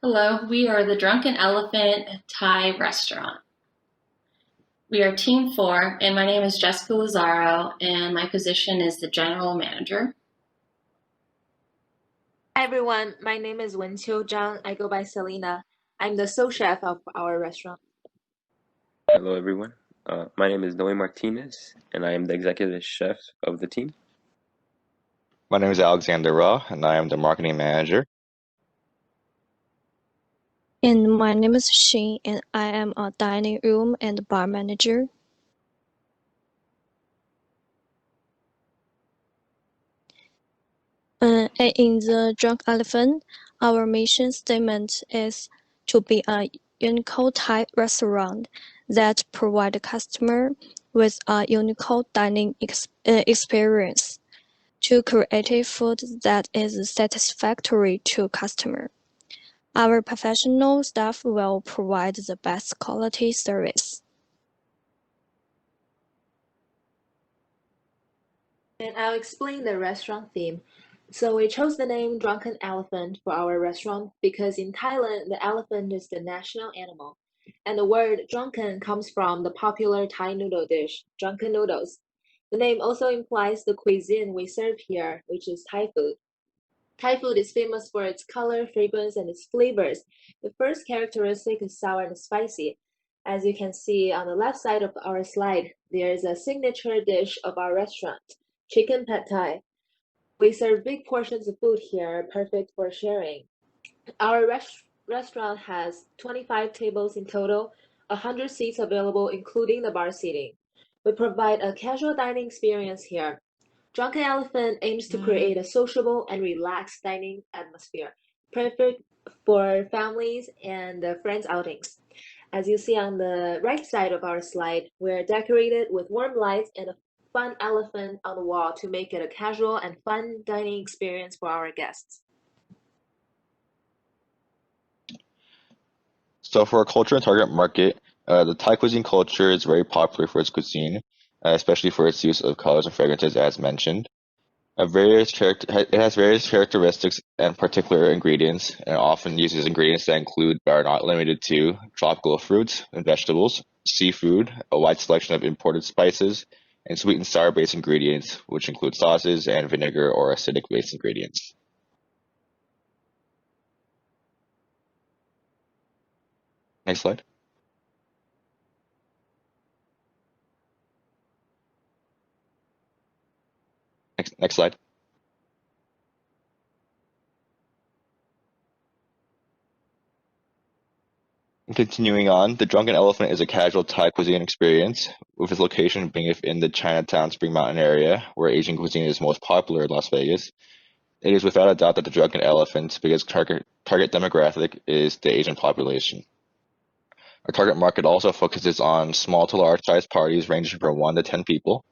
Hello, we are the Drunken Elephant Thai restaurant. We are Team 4, and my name is Jessica Lazaro, and my position is the general manager. Hi everyone, my name is Wenqiu Zhang. I go by Selena. I'm the sous chef of our restaurant. Hello, everyone. My name is Noe Martinez, and I am the executive chef of the team. My name is Alexander Ra, and I am the marketing manager. And my name is Xin, and I am a dining room and bar manager. And in the Drunk Elephant, our mission statement is to be a unique Thai restaurant that provide the customer with a unique dining experience to create food that is satisfactory to customer. Our professional staff will provide the best quality service. And I'll explain the restaurant theme. So we chose the name Drunken Elephant for our restaurant because in Thailand, the elephant is the national animal. And the word drunken comes from the popular Thai noodle dish, drunken noodles. The name also implies the cuisine we serve here, which is Thai food. Thai food is famous for its color, fragrance, and its flavors. The first characteristic is sour and spicy. As you can see on the left side of our slide, there is a signature dish of our restaurant, chicken pad thai. We serve big portions of food here, perfect for sharing. Our restaurant has 25 tables in total, 100 seats available, including the bar seating. We provide a casual dining experience here. Drunken Elephant aims to create a sociable and relaxed dining atmosphere, perfect for families and friends outings. As you see on the right side of our slide, we're decorated with warm lights and a fun elephant on the wall to make it a casual and fun dining experience for our guests. So for our culture and target market, the Thai cuisine culture is very popular for its cuisine, especially for its use of colors and fragrances, as mentioned. It has various characteristics and particular ingredients, and often uses ingredients that include but are not limited to tropical fruits and vegetables, seafood, a wide selection of imported spices, and sweet and sour-based ingredients, which include sauces and vinegar or acidic-based ingredients. Next slide. Next slide. Continuing on, the Drunken Elephant is a casual Thai cuisine experience, with its location being in the Chinatown Spring Mountain area, where Asian cuisine is most popular in Las Vegas. It is without a doubt that the Drunken Elephant's biggest target demographic is the Asian population. Our target market also focuses on small to large size parties ranging from 1 to 10 people.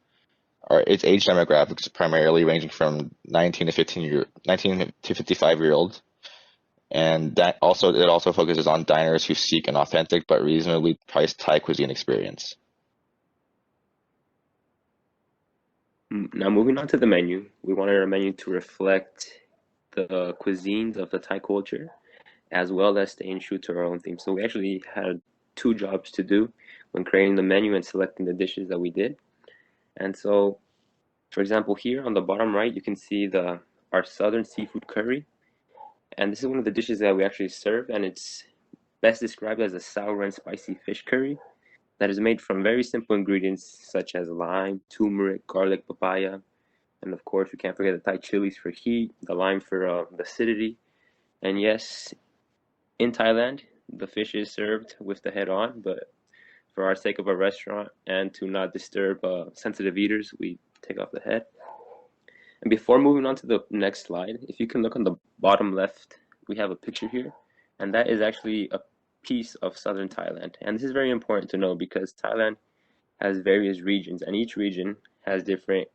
Its age demographics primarily ranging from 19 to 55-year-olds. And it also focuses on diners who seek an authentic but reasonably priced Thai cuisine experience. Now, moving on to the menu, we wanted our menu to reflect the cuisines of the Thai culture, as well as staying true to our own theme. So we actually had two jobs to do when creating the menu and selecting the dishes that we did. And so, for example, here on the bottom right, you can see our southern seafood curry. And this is one of the dishes that we actually serve, and it's best described as a sour and spicy fish curry that is made from very simple ingredients such as lime, turmeric, garlic, papaya, and of course we can't forget the Thai chilies for heat, the lime for acidity. And yes, in Thailand, the fish is served with the head on, but for our sake of a restaurant and to not disturb sensitive eaters, we take off the head. And before moving on to the next slide, if you can look on the bottom left, we have a picture here, and that is actually a piece of southern Thailand. And this is very important to know because Thailand has various regions, and each region has different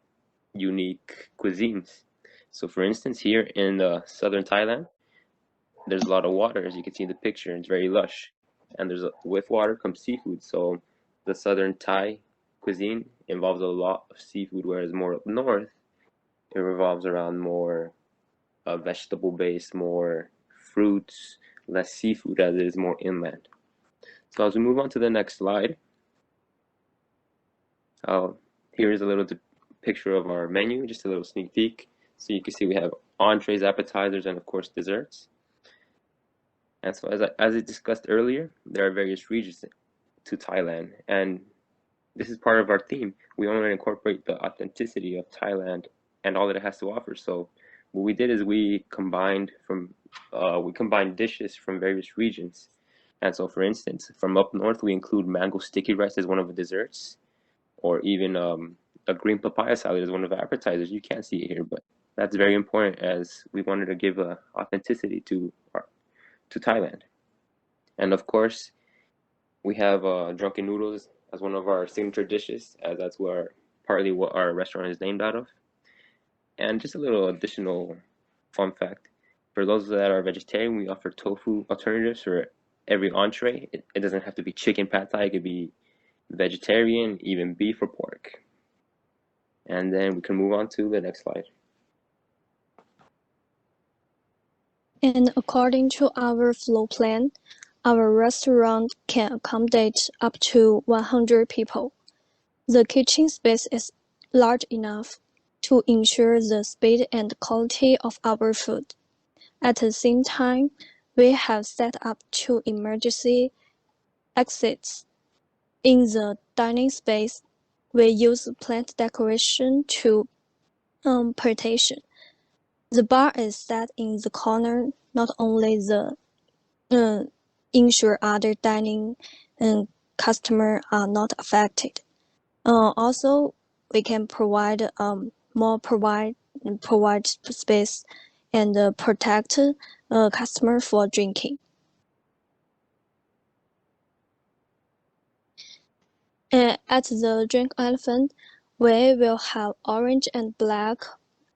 unique cuisines. So for instance, here in southern Thailand, there's a lot of water, as you can see in the picture. It's very lush, and with water comes seafood. So the southern Thai cuisine involves a lot of seafood, whereas more up north, it revolves around more vegetable based, more fruits, less seafood as it is more inland. So as we move on to the next slide, here is a little picture of our menu, just a little sneak peek. So you can see we have entrees, appetizers, and of course desserts. And so as I discussed earlier, there are various regions to Thailand, and this is part of our theme. We want to incorporate the authenticity of Thailand and all that it has to offer. So what we did is we combined dishes from various regions. And so for instance, from up north, we include mango sticky rice as one of the desserts, or even a green papaya salad as one of the appetizers. You can't see it here, but that's very important as we wanted to give authenticity to Thailand. And of course, we have drunken noodles as one of our signature dishes, as that's partly what our restaurant is named out of. And just a little additional fun fact, for those that are vegetarian, we offer tofu alternatives for every entree. It doesn't have to be chicken pad thai, it could be vegetarian, even beef or pork. And then we can move on to the next slide. And according to our floor plan, our restaurant can accommodate up to 100 people. The kitchen space is large enough to ensure the speed and quality of our food. At the same time, we have set up 2 emergency exits. In the dining space, we use plant decoration to partition. The bar is set in the corner, not only the ensure other dining customers are not affected. Also, we can provide provide space and protect customer for drinking. At the Drunken Elephant, we will have orange and black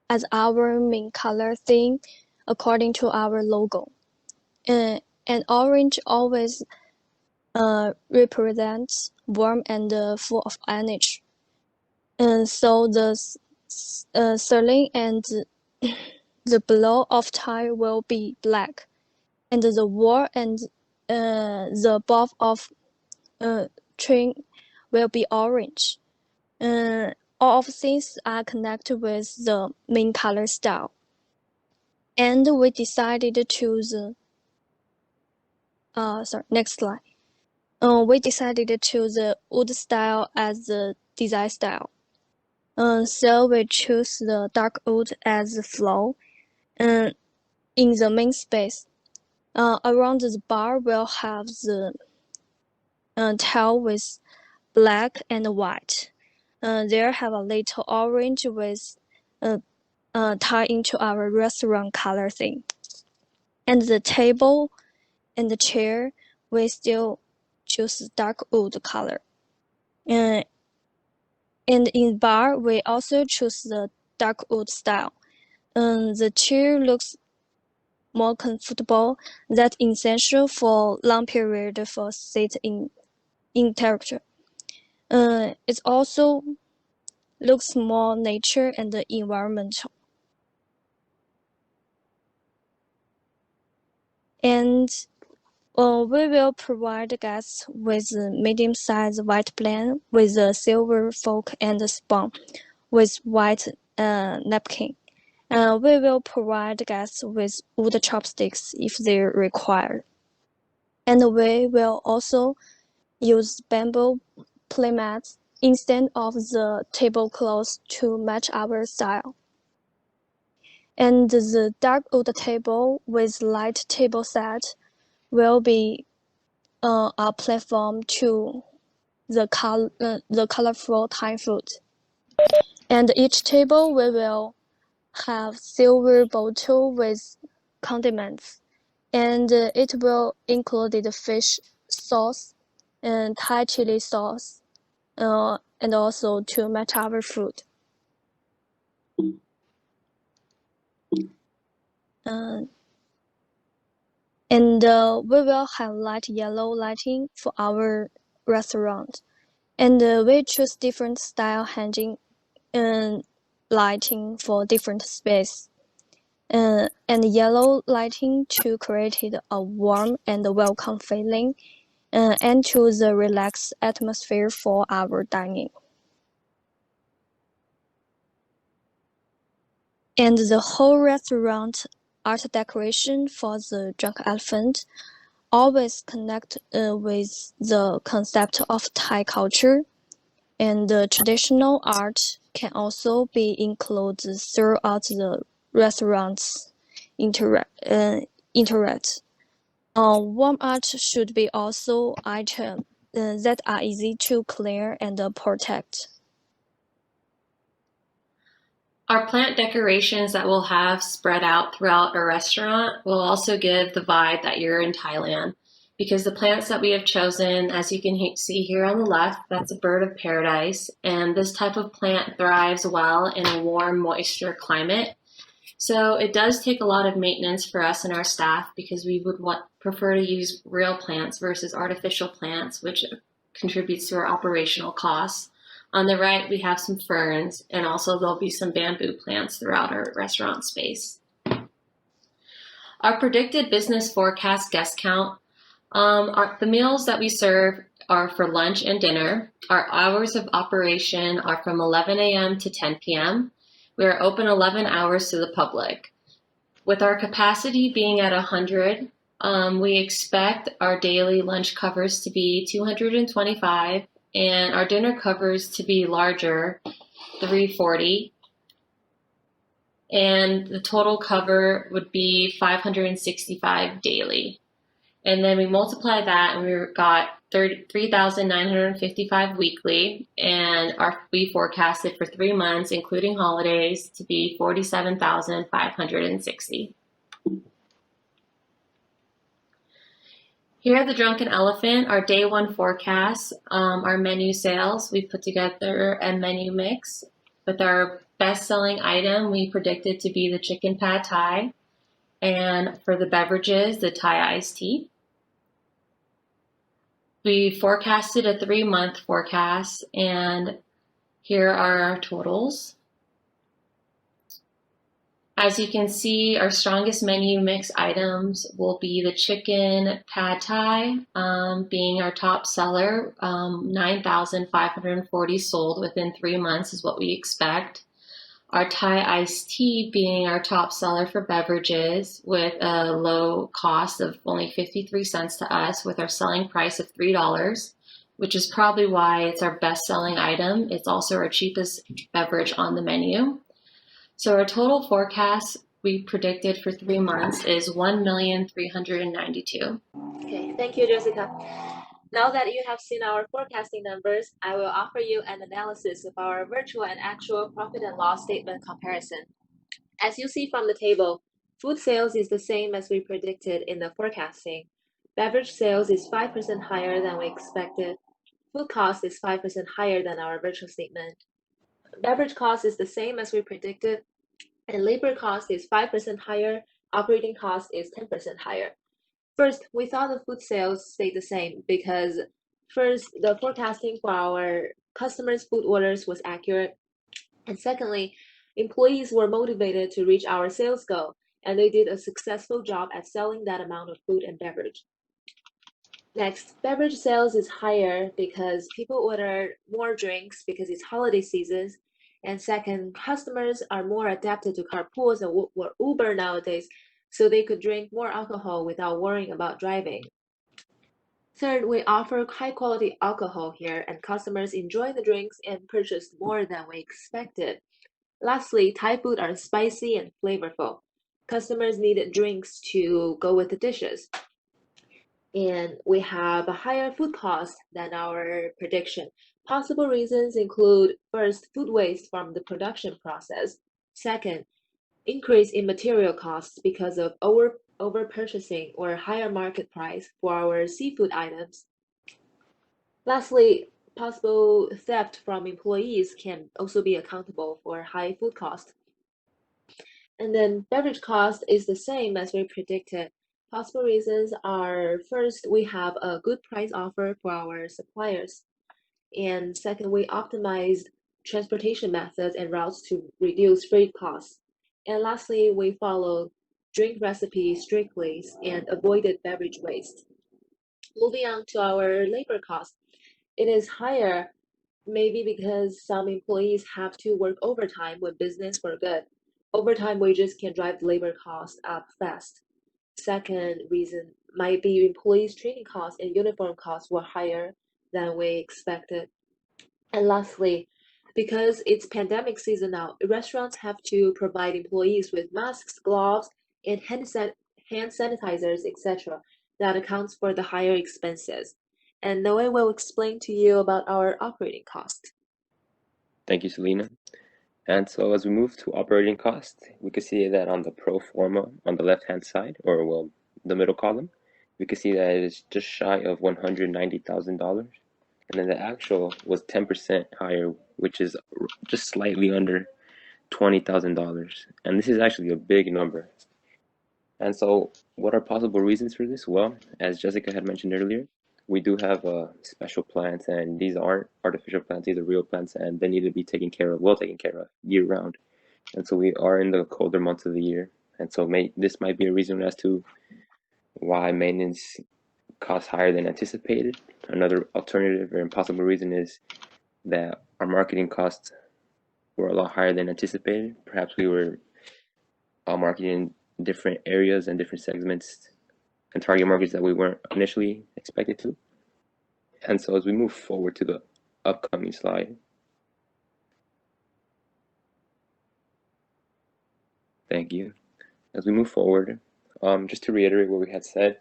as our main color theme according to our logo. And orange always represents warm and full of energy. And so the ceiling and the below of tile will be black, and the wall and the above of train will be orange. All of these are connected with the main color style. And we decided to choose next slide. We decided to choose the wood style as the design style. So we choose the dark wood as the floor in the main space. Around the bar will have the tile with black and white. There have a little orange with tie into our restaurant color theme. And the table and the chair, we still choose dark wood color. And in bar, we also choose the dark wood style. The chair looks more comfortable. That's essential for long period for sit in character. It also looks more nature and environmental. And we will provide guests with a medium-sized white plate with a silver fork and a spoon with white napkin. We will provide guests with wood chopsticks if they're required. And we will also use bamboo playmats instead of the tablecloths to match our style. And the dark wood table with light table set will be a platform to the colorful Thai food. And each table we will have silver bottle with condiments, and it will include the fish sauce and Thai chili sauce, and also to match our food. And we will have light yellow lighting for our restaurant. And we choose different style hanging lighting for different space. and yellow lighting to create a warm and welcome feeling, and to the relaxed atmosphere for our dining. And the whole restaurant art decoration for the Drunken Elephant always connect with the concept of Thai culture, and the traditional art can also be included throughout the restaurant's interact. Warm art should be also items that are easy to clear and protect. Our plant decorations that we'll have spread out throughout our restaurant will also give the vibe that you're in Thailand, because the plants that we have chosen, as you can see here on the left, that's a bird of paradise, and this type of plant thrives well in a warm, moisture climate. So it does take a lot of maintenance for us and our staff, because we would prefer to use real plants versus artificial plants, which contributes to our operational costs. On the right, we have some ferns, and also there'll be some bamboo plants throughout our restaurant space. Our predicted business forecast guest count. The meals that we serve are for lunch and dinner. Our hours of operation are from 11 a.m. to 10 p.m. We are open 11 hours to the public. With our capacity being at 100, we expect our daily lunch covers to be 225, and our dinner covers to be larger, 340. And the total cover would be 565 daily. And then we multiply that, and we got 3,955 weekly, and we forecasted for 3 months, including holidays, to be 47,560. Here at the Drunken Elephant, our day one forecast, our menu sales, we put together a menu mix. With our best-selling item, we predicted to be the chicken pad thai, and for the beverages, the Thai iced tea. We forecasted a 3-month forecast, and here are our totals. As you can see, our strongest menu mix items will be the chicken pad thai, being our top seller. 9,540 sold within 3 months is what we expect. Our Thai iced tea being our top seller for beverages, with a low cost of only 53 cents to us, with our selling price of $3, which is probably why it's our best-selling item. It's also our cheapest beverage on the menu. So our total forecast we predicted for 3 months is 1,392,000. Okay, thank you, Jessica. Now that you have seen our forecasting numbers, I will offer you an analysis of our virtual and actual profit and loss statement comparison. As you see from the table, food sales is the same as we predicted in the forecasting. Beverage sales is 5% higher than we expected. Food cost is 5% higher than our virtual statement. Beverage cost is the same as we predicted, and labor cost is 5% higher. Operating cost is 10% higher. First, we thought the food sales stayed the same because first, the forecasting for our customers' food orders was accurate. And secondly, employees were motivated to reach our sales goal, and they did a successful job at selling that amount of food and beverage. Next, beverage sales is higher because people order more drinks because it's holiday seasons. And second, customers are more adapted to carpools or Uber nowadays, so they could drink more alcohol without worrying about driving. Third, we offer high-quality alcohol here, and customers enjoy the drinks and purchased more than we expected. Lastly, Thai food are spicy and flavorful. Customers needed drinks to go with the dishes. And we have a higher food cost than our prediction. Possible reasons include, first, food waste from the production process. Second, increase in material costs because of over purchasing or higher market price for our seafood items. Lastly, possible theft from employees can also be accountable for high food cost. And then beverage cost is the same as we predicted. Possible reasons are, first, we have a good price offer for our suppliers. And second, we optimized transportation methods and routes to reduce freight costs. And lastly, we followed drink recipes strictly and avoided beverage waste. Moving on to our labor cost, it is higher maybe because some employees have to work overtime when business were good. Overtime wages can drive labor costs up fast. Second reason might be employees' training costs and uniform costs were higher than we expected. And lastly, because it's pandemic season now, restaurants have to provide employees with masks, gloves, and hand sanitizers, etc. That accounts for the higher expenses. And Noe will explain to you about our operating cost. Thank you, Selena. And so as we move to operating costs, we can see that on the pro forma on the left-hand side, or well, the middle column, we can see that it is just shy of $190,000. And then the actual was 10% higher, which is just slightly under $20,000. And this is actually a big number. And so what are possible reasons for this? Well, as Jessica had mentioned earlier, we do have special plants, and these aren't artificial plants, these are real plants, and they need to be well taken care of year round. And so we are in the colder months of the year. And so this might be a reason as to why maintenance costs higher than anticipated. Another alternative or impossible reason is that our marketing costs were a lot higher than anticipated. Perhaps we were marketing in different areas and different segments and target markets that we weren't initially expected to. And so as we move forward to the upcoming slide, thank you. As we move forward, just to reiterate what we had said,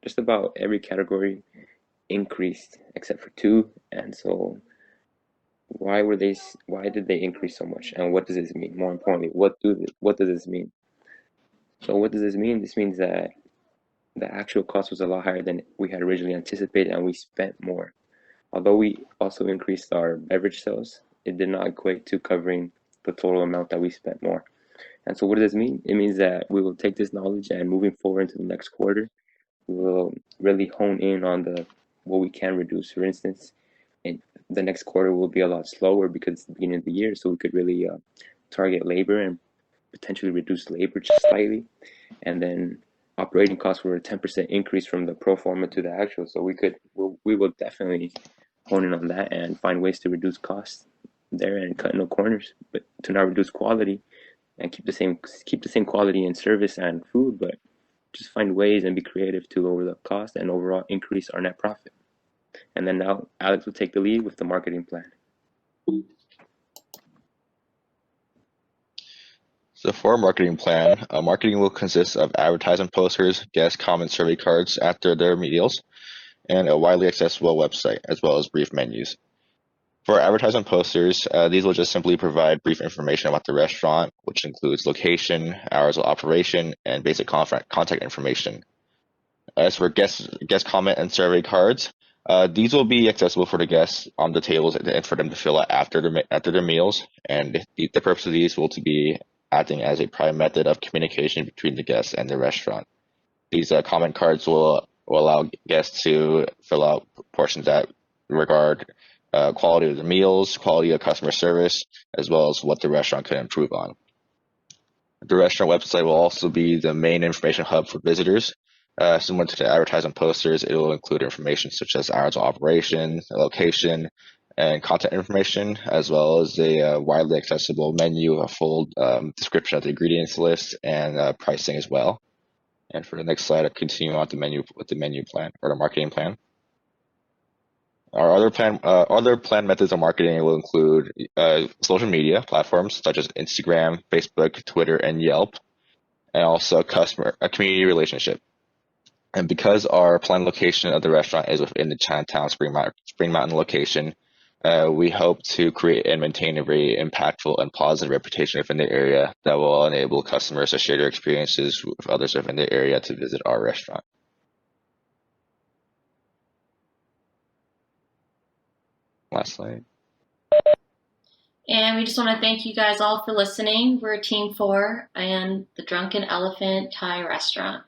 just about every category increased except for two. And so why did they increase so much, and what does this mean? More importantly, what does this mean? So what does this mean? This means that the actual cost was a lot higher than we had originally anticipated, and we spent more. Although we also increased our beverage sales, it did not equate to covering the total amount that we spent more. And so what does this mean? It means that we will take this knowledge, and moving forward into the next quarter, we will really hone in on what we can reduce. For instance, in the next quarter will be a lot slower because it's the beginning of the year, so we could really target labor and potentially reduce labor just slightly. And then operating costs were a 10% increase from the pro forma to the actual, so we will definitely hone in on that and find ways to reduce costs there and cut no corners, but to not reduce quality and keep the same quality in service and food, but just find ways and be creative to lower the cost and overall increase our net profit. And then now Alex will take the lead with the marketing plan. So for our marketing plan, marketing will consist of advertisement posters, guest comment survey cards after their meals, and a widely accessible website, as well as brief menus. For advertisement posters, these will just simply provide brief information about the restaurant, which includes location, hours of operation, and basic contact information. As for guest comment and survey cards, these will be accessible for the guests on the tables and for them to fill out after their meals. And the purpose of these will to be acting as a prime method of communication between the guests and the restaurant. These comment cards will allow guests to fill out portions that regard quality of the meals, quality of customer service, as well as what the restaurant could improve on. The restaurant website will also be the main information hub for visitors. Similar to the advertisement posters, it will include information such as hours of operation, location, and contact information, as well as a widely accessible menu, a full description of the ingredients list, and pricing as well. And for the next slide, I'll continue on with the menu plan or the marketing plan. Our other plan methods of marketing will include social media platforms such as Instagram, Facebook, Twitter, and Yelp, and also a community relationship. And because our planned location of the restaurant is within the Chinatown Spring Mountain location, we hope to create and maintain a very impactful and positive reputation within the area that will enable customers to share their experiences with others within the area to visit our restaurant. Last slide. And we just want to thank you guys all for listening. We're Team 4 and the Drunken Elephant Thai Restaurant.